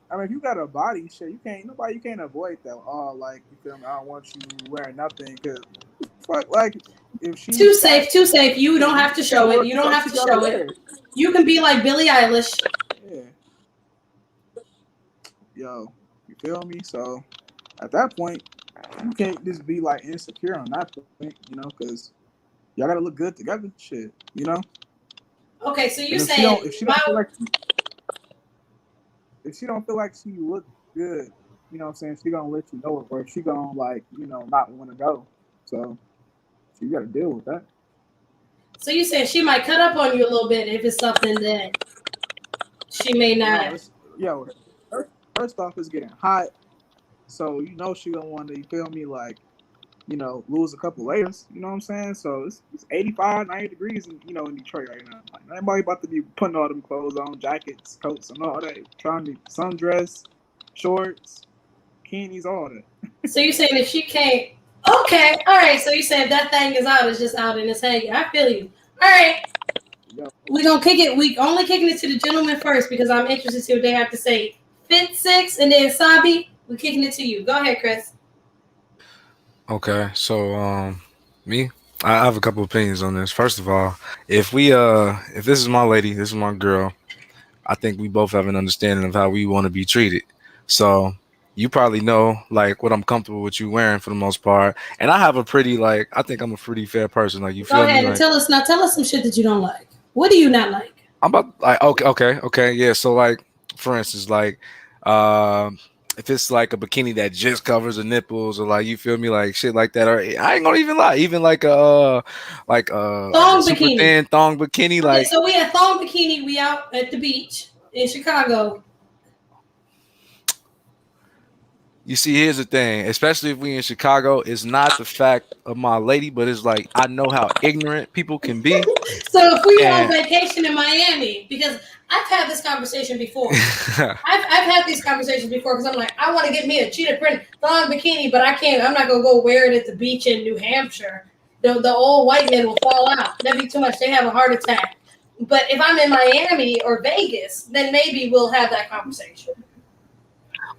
I mean, if you got a body, shit, you can't avoid that. Oh, like you feel me? I don't want you wearing nothing because fuck, like if she's Too fat, safe, too safe. You yeah, don't you have to gotta show wear it. You the don't stuff have she to gotta show it. wear. You can be like Billie Eilish. Yeah, yo, you feel me? So at that point, you can't just be like insecure on that point, because y'all gotta look good together. Shit. Okay, so you And saying if she my don't feel like if she don't feel like she look good, you know what I'm saying, she gonna let you know it, or she gonna like, not want to go. So you gotta deal with that. so you saying she might cut up on you a little bit if it's something that she may Yo, not. it's yo, first off it's getting hot. So she gonna want to, you feel me, like, lose a couple layers, you know what I'm saying? So it's 85, 90 degrees in Detroit right now. Like nobody about to be putting all them clothes on, jackets, coats, and all that. Trying to sundress, shorts, bikinis, all that. So you saying if she can't okay, all right. So you saying if that thing is out, it's just out and it's hanging. I feel you. All right. Yo, We're gonna kick it. We only kicking it to the gentleman first because I'm interested to see what they have to say. Fit six and then Sabi, we're kicking it to you. Go ahead, Chris. Okay, so me, I have a couple opinions on this. First of all, if this is my lady, this is my girl, I think we both have an understanding of how we want to be treated. So you probably know like what I'm comfortable with you wearing for the most part, and I have a pretty like I think I'm a pretty fair person. Like you Go feel me? ahead and Like tell us now. Tell us some shit that you don't like. What do you not like? I'm about like okay, yeah. So like for instance, like um if it's like a bikini that just covers the nipples or like you feel me like shit like that, or I ain't gonna even lie, even like a Thong super bikini. thin thong bikini, Okay, like so we had thong bikini. We out at the beach in Chicago. you see, here's the thing, especially if we in Chicago, it's not the fact of my lady, but it's like I know how ignorant people can be. So if we were on And vacation in Miami, because I've had this conversation before. I've had these conversations before because I'm like, I want to get me a cheetah print thong bikini, but I can't. I'm not gonna go wear it at the beach in New Hampshire. The old white men will fall out. That'd be too much. They have a heart attack. But if I'm in Miami or Vegas, then maybe we'll have that conversation.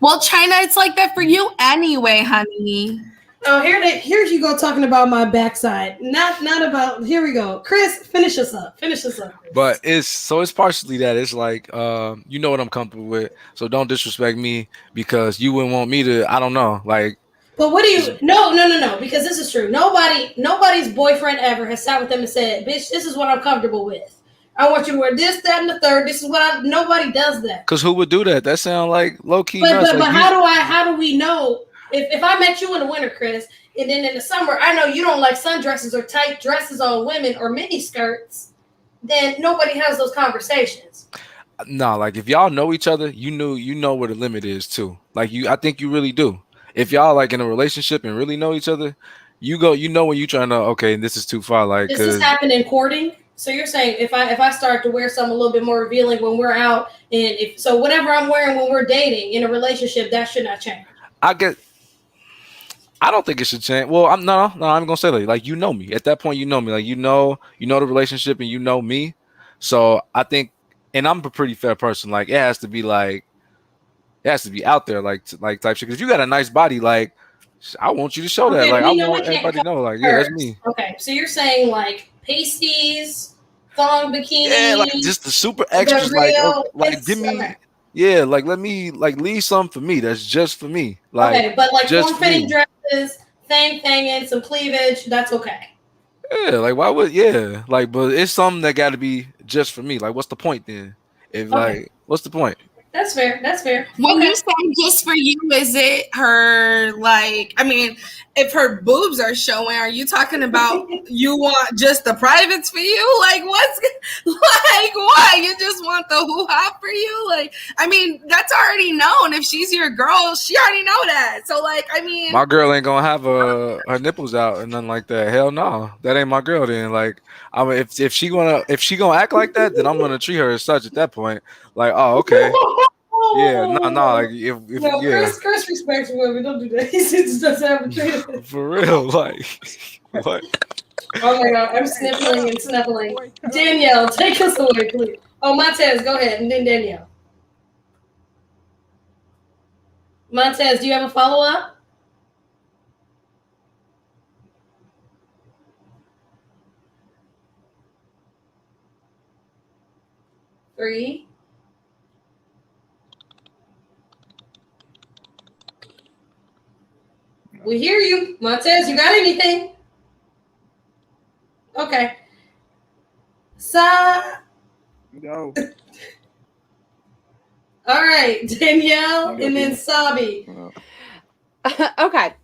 Well, China, it's like that for you anyway, honey. Oh, here you go talking about my backside. Not about. Here we go. Chris, finish us up. Finish us up, But Chris. it's partially that it's like you know what I'm comfortable with, so don't disrespect me because you wouldn't want me to. I don't know, like But what do you? No. Because this is true. Nobody's boyfriend ever has sat with them and said, "Bitch, this is what I'm comfortable with. I want you to wear this, that, and the third. This is what I." Nobody does that. because who would do that? That sound like low key But nuts. but Like but you, how do we know if I met you in the winter, Chris, and then in the summer I know you don't like sundresses or tight dresses on women or mini skirts, then nobody has those conversations. nah. Like if y'all know each other, you know where the limit is too. Like I think you really do. If y'all like in a relationship and really know each other, you know when you trying to okay, this is too far. Like Does this because happen in courting? So you're saying if I start to wear something a little bit more revealing when we're out, and if so whatever I'm wearing when we're dating in a relationship, that should not change. I get I don't think it should change. Well, I'm gonna say that. Like you know me. At that point, you know me. Like you know the relationship, and you know me. So I think, and I'm a pretty fair person. Like it has to be out there, like type shit. Because you got a nice body, like I want you to show that. Okay, Like I we know we want can't everybody to cover know. Like yeah, that's curves. me. Okay, so you're saying like pasties, thong Yeah, like bikinis, just the super the extras. Like real. like give It's okay. me. Yeah, like let me like leave some for me. That's just for me. Like Okay, but like just form for fitting me. dresses, thanging, some cleavage, that's okay. Yeah, like why would like but it's something that got to be just for me. Like what's the point then? If Okay, like what's the point? that's fair. That's fair. When you Okay. say just for you, is it her like? I mean, if her boobs are showing, are you talking about you want just the privates for you? Like what's like why you just want the hoo ha for you? Like I mean, that's already known. If she's your girl, she already know that. So like I mean, My girl ain't gonna have her nipples out and nothing like that. Hell no, that ain't my girl. Then like I mean, if she gonna act like that, then I'm gonna treat her as such at that point. Like oh okay, yeah no like if No, yeah Chris respects women. Don't do that. He just doesn't have a treatment. for real like what. Oh my god, I'm sniffling and snuffling. Danielle, take us away, please. Oh, Montez, go ahead, and then Danielle. Montez, do you have a follow up? Three. We hear you, Montez. You got anything? Okay. Go. All right, Danielle, and then Sabi. Okay.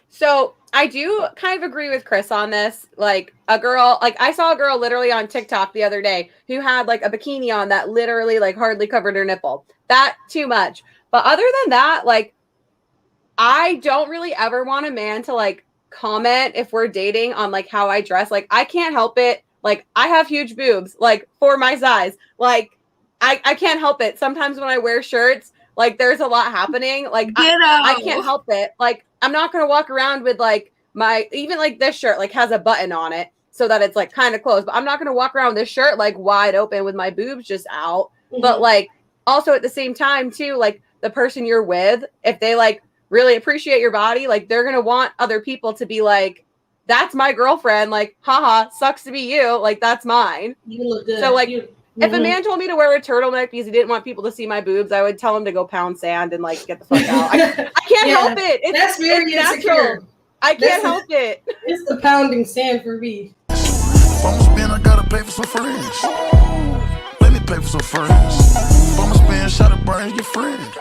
So I do kind of agree with Chris on this. Like a girl, like I saw a girl literally on TikTok the other day who had like a bikini on that literally like hardly covered her nipple. That too much. But other than that, like I don't really ever want a man to like comment if we're dating on like how I dress. Like I can't help it. Like I have huge boobs, like for my size. Like I can't help it. Sometimes when I wear shirts, like there's a lot happening. Like I can't help it. Like I'm not gonna walk around with like my even like this shirt like has a button on it so that it's like kind of closed. But I'm not gonna walk around with this shirt like wide open with my boobs just out. Mm-hmm. But like also at the same time too, like the person you're with, if they like really appreciate your body, like they're gonna want other people to be like, that's my girlfriend, like haha, sucks to be you, like that's mine. You look good. So like if a man told me to wear a turtleneck because he didn't want people to see my boobs, I would tell him to go pound sand and like get the fuck out. I can't help it. That's very natural. I can't help it. It's the pounding sand for me. If I'ma spend, I gotta pay for some friends. Let me pay for some friends. If I'ma spend, shot of brains, your friend.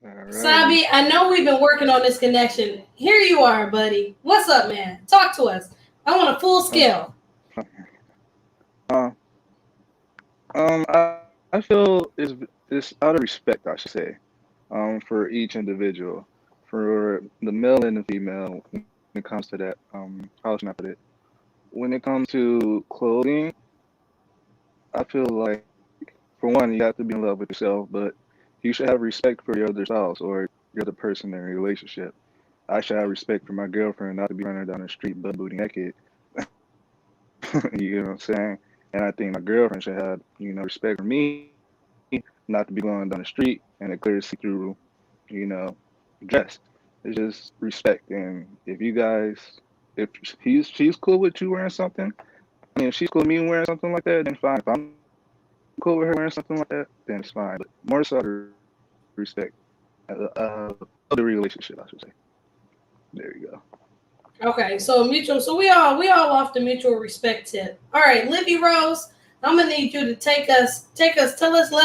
Alright. Sabi, I know we've been working on this connection. Here you are, buddy. What's up, man? Talk to us. I want a full scale. I feel it's out of respect, I should say, for each individual, for the male and the female when it comes to that. How should I put it? When it comes to clothing, I feel like for one, you have to be in love with yourself, but you should have respect for your other spouse or your other person in a relationship. I should have respect for my girlfriend, not to be running down the street butt booty naked. You know what I'm saying? And I think my girlfriend should have, respect for me, not to be going down the street in a clear see-through, dress. It's just respect. And if you guys, if she's cool with you wearing something, I mean, if she's cool with me wearing something like that, then fine. If I'm cool with her wearing something like that, then it's fine. But more so respect of the relationship, I should say. There you go. Okay, so mutual. So we all off the mutual respect tip. All right, Livy Rose, I'm gonna need you to take us, let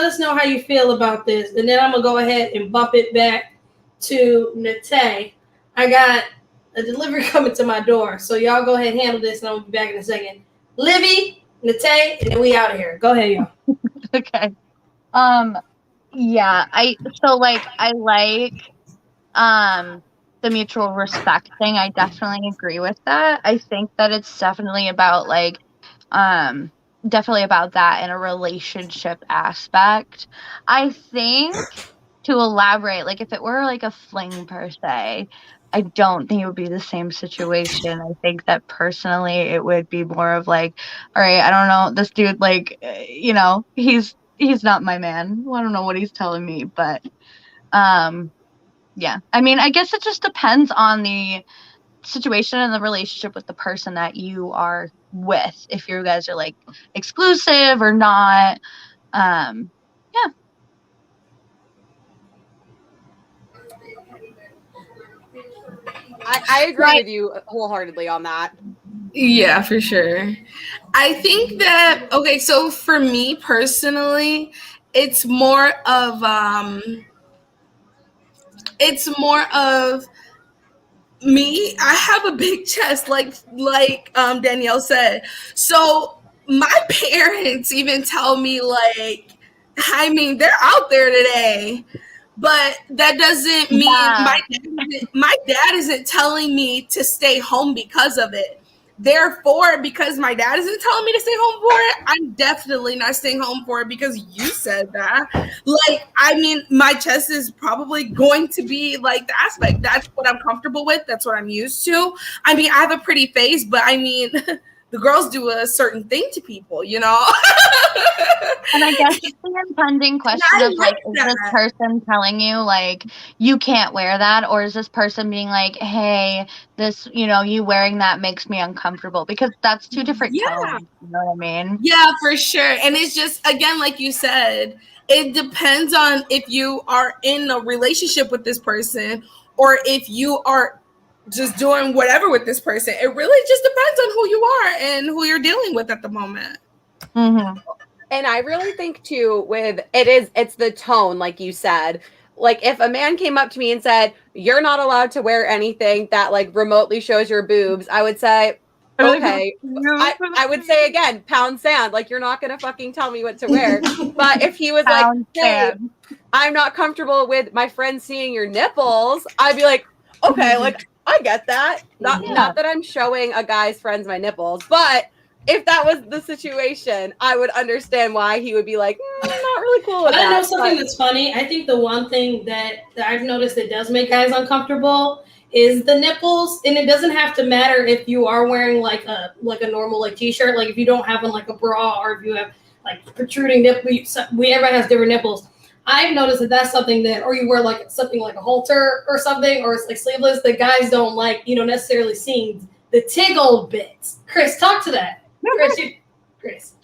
us know how you feel about this, and then I'm gonna go ahead and bump it back to Nate. I got a delivery coming to my door, so y'all go ahead and handle this, and I'm gonna be back in a second. Livy, Nate, and then we out of here. Go ahead, y'all. Okay. Yeah, I like the mutual respect thing. I definitely agree with that. I think that it's definitely about definitely about that in a relationship aspect. I think, to elaborate, like if it were like a fling per se, I don't think it would be the same situation. I think that personally it would be more of like, all right, I don't know, this dude, like, he's not my man. Well, I don't know what he's telling me, but yeah. I mean, I guess it just depends on the situation and the relationship with the person that you are with. If you guys are like exclusive or not. Yeah. I agree with you wholeheartedly on that. Yeah, for sure. I think that okay, so for me personally, it's more of it's more of me. I have a big chest, like Danielle said. So my parents even tell me like, I mean, they're out there today, but that doesn't mean Yeah. my dad isn't telling me to stay home because of it. Therefore, because my dad isn't telling me to stay home for it, I'm definitely not staying home for it because you said that. Like, I mean, my chest is probably going to be like the aspect. That's what I'm comfortable with. That's what I'm used to. I mean, I have a pretty face, but I mean, the girls do a certain thing to people, you know? And I guess it's the impending question of like, is this person telling you like you can't wear that, or is this person being like, hey, this, you wearing that makes me uncomfortable? Because that's two different tones. You know what I mean? Yeah, for sure. And it's just, again, like you said, it depends on if you are in a relationship with this person or if you are just doing whatever with this person. It really just depends on who you are and who you're dealing with at the moment. Mm-hmm. And I really think too it's the tone, like you said. Like if a man came up to me and said, "You're not allowed to wear anything that like remotely shows your boobs," I would say, okay. I would say again, pound sand. Like you're not gonna fucking tell me what to wear. But if he was like, "Hey, I'm not comfortable with my friends seeing your nipples," I'd be like, okay, like I get that. Not that I'm showing a guy's friends my nipples, but if that was the situation, I would understand why he would be like, not really cool with that. I know something that's funny. I think the one thing that I've noticed that does make guys uncomfortable is the nipples, and it doesn't have to matter if you are wearing like a normal like t-shirt, like if you don't have like a bra or if you have like protruding nipples. Everybody has different nipples. I've noticed that that's something that, or you wear like something like a halter or something, or it's like sleeveless. That guys don't like, necessarily seeing the tiggle bits. Chris, talk to that. Chris.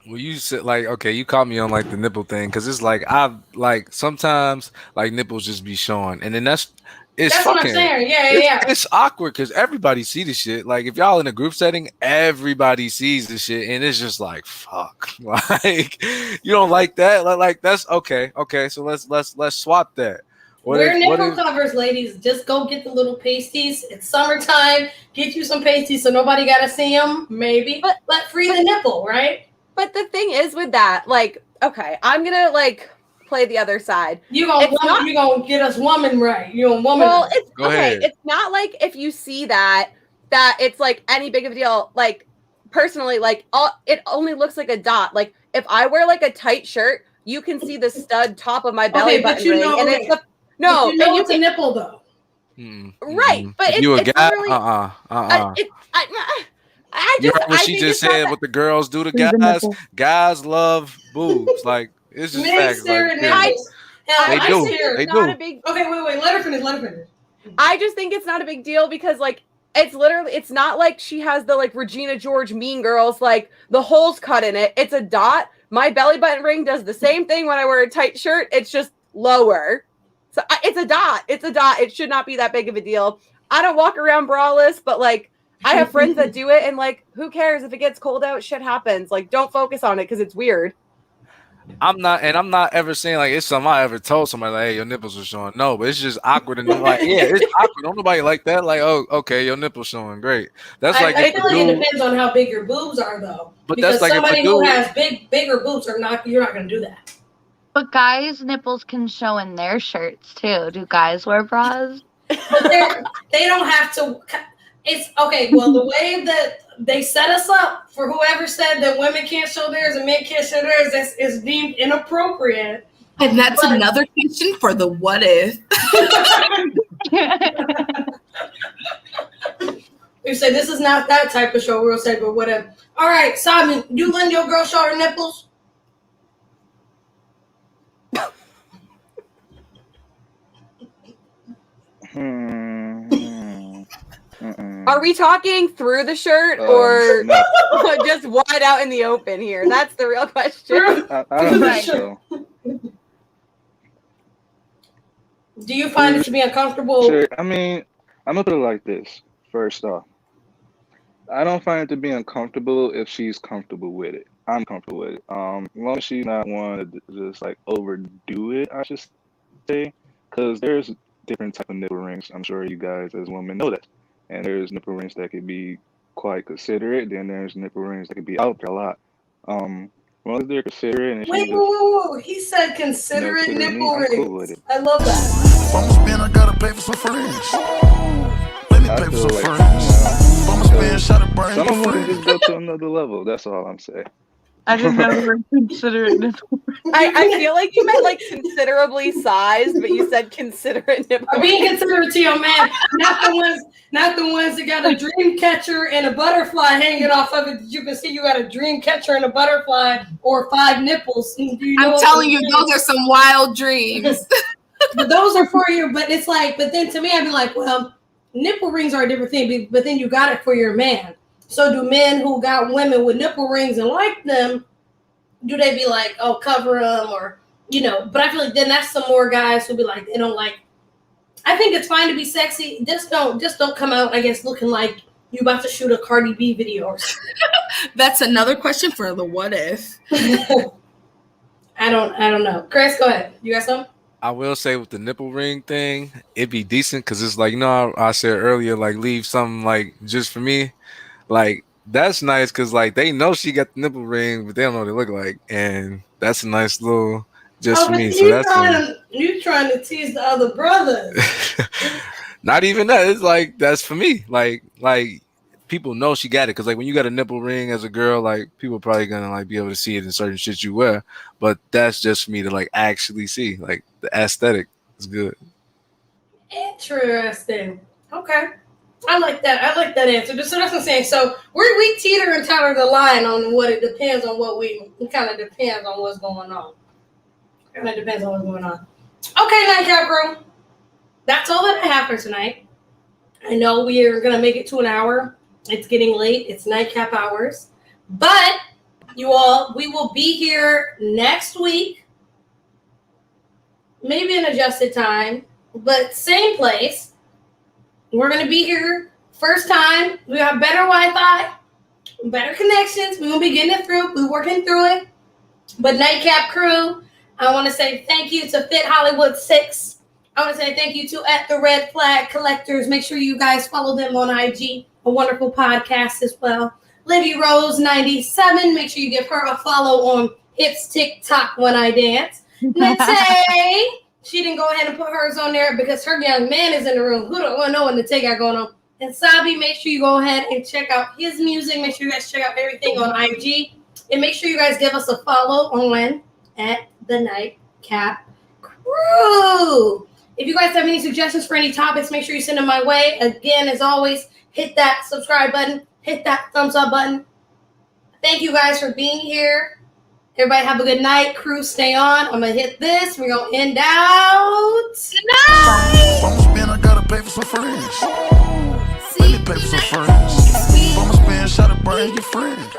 Well, you said like, okay, you caught me on like the nipple thing because it's like I've like sometimes like nipples just be showing, and then that's fucking, what I'm saying. Yeah. It's awkward because everybody see the shit. Like if y'all in a group setting, everybody sees the shit, and it's just like fuck. Like you don't like that. Like that's okay. So let's swap that. Wear nipple covers, ladies. Just go get the little pasties. It's summertime. Get you some pasties so nobody got to see them, maybe. But free the nipple, right? But the thing is with that, like, okay, I'm going to, like, play the other side. You gonna get us woman right. You woman. Well, it's go okay. ahead. It's not like if you see that it's, like, any big of a deal. Like, personally, like, it only looks like a dot. Like, if I wear, like, a tight shirt, you can see the stud top of my belly button ring. And it's the... No, but it's a nipple though. Right, but if you a guy, really, you heard what she just said? What the girls do to guys? Guys love boobs. Like it's just facts. Like, they do. They do. Okay, wait. Let her finish. I just think it's not a big deal because like it's not like she has the like Regina George Mean Girls, like the holes cut in it. It's a dot. My belly button ring does the same thing when I wear a tight shirt. It's just lower. So it's a dot. It's a dot. It should not be that big of a deal. I don't walk around braless, but like I have friends that do it, and like who cares if it gets cold out? Shit happens. Like don't focus on it because it's weird. I'm not ever saying like it's something I ever told somebody like, hey, your nipples are showing. No, but it's just awkward and like, yeah, it's awkward. Don't nobody like that. Like, oh, okay, your nipples showing, great. That's like I feel like it depends on how big your boobs are, though. But because that's like somebody who has bigger boobs you're not going to do that. But guys' nipples can show in their shirts too. Do guys wear bras? But they don't have to. It's okay. Well, the way that they set us up for whoever said that women can't show theirs and men can't show theirs is deemed inappropriate. And that's another question for the what if. We say this is not that type of show. We'll say, but whatever. All right, Simon, you letting your girl show her nipples? Are we talking through the shirt or no. just wide out in the open here? That's the real question. I don't think so. Do you find it to be uncomfortable? Sure. I mean, I'm gonna put it like this. First off, I don't find it to be uncomfortable if she's comfortable with it. I'm comfortable with it. As long as she's not one to just like overdo it, I should say, because there's different type of nipple rings. I'm sure you guys as women know that. And there's nipple rings that could be quite considerate. Then there's nipple rings that could be out there a lot. As long as they're considerate and Whoa. He said considerate nipple rings. Cool with it. I love that. If I'm a spin, I gotta pay for some friends. Let me pay for some like, friends. If I'm a spin, shot a brain some of for them friends. just go to another level. That's all I'm saying. I didn't know you were considerate nipple rings. I feel like you meant like considerably sized, but you said considerate nipple. Being considerate to your man, not the ones that got a dream catcher and a butterfly hanging off of it. You can see you got a dream catcher and a butterfly or 5 nipples. I'm telling you, those are some wild dreams. But those are for you. But it's like, but then to me, I'd be like, well, nipple rings are a different thing. But then you got it for your man. So do men who got women with nipple rings and like them, do they be like, oh, cover them or, but I feel like then that's some more guys who be like, they don't like, I think it's fine to be sexy. Just don't come out, I guess, looking like you about to shoot a Cardi B video or something. That's another question for the what if. I don't know. Chris, go ahead. You got something? I will say with the nipple ring thing, it'd be decent because it's like, I said earlier, like leave something like just for me. Like that's nice because like they know she got the nipple ring, but they don't know what they look like, and that's a nice little just for me. So you trying to tease the other brothers? Not even that. It's like that's for me. Like people know she got it because like when you got a nipple ring as a girl, like people probably gonna like be able to see it in certain shit you wear, but that's just for me to like actually see. Like the aesthetic is good. Interesting. Okay. I like that answer. So that's what I'm saying. So we teeter and totter the line on what it depends on it kind of depends on what's going on. Okay, Nightcap Crew. That's all that I have for tonight. I know we are going to make it to an hour. It's getting late. It's nightcap hours. But you all, we will be here next week. Maybe an adjusted time, but same place. We're going to be here first time. We have better Wi-Fi, better connections. We're going to be getting it through. We're working through it. But Nightcap Crew, I want to say thank you to Fit Hollywood 6. I want to say thank you to At the Red Flag Collectors. Make sure you guys follow them on IG. A wonderful podcast as well. Livy Rose 97. Make sure you give her a follow on Hips TikTok When I Dance. Nate. She didn't go ahead and put hers on there because her young man is in the room. Who don't want to know what Nate got going on? And Sabi, make sure you go ahead and check out his music. Make sure you guys check out everything on IG. And make sure you guys give us a follow on At the Nightcap Crew. If you guys have any suggestions for any topics, make sure you send them my way. Again, as always, hit that subscribe button. Hit that thumbs up button. Thank you guys for being here. Everybody have a good night. Crew, stay on. I'm going to hit this. We're going to end out. Good night. If I'ma spend, I gotta pay for some friends. Let me pay for some friends. If I'ma spend, shot a brain, your friend.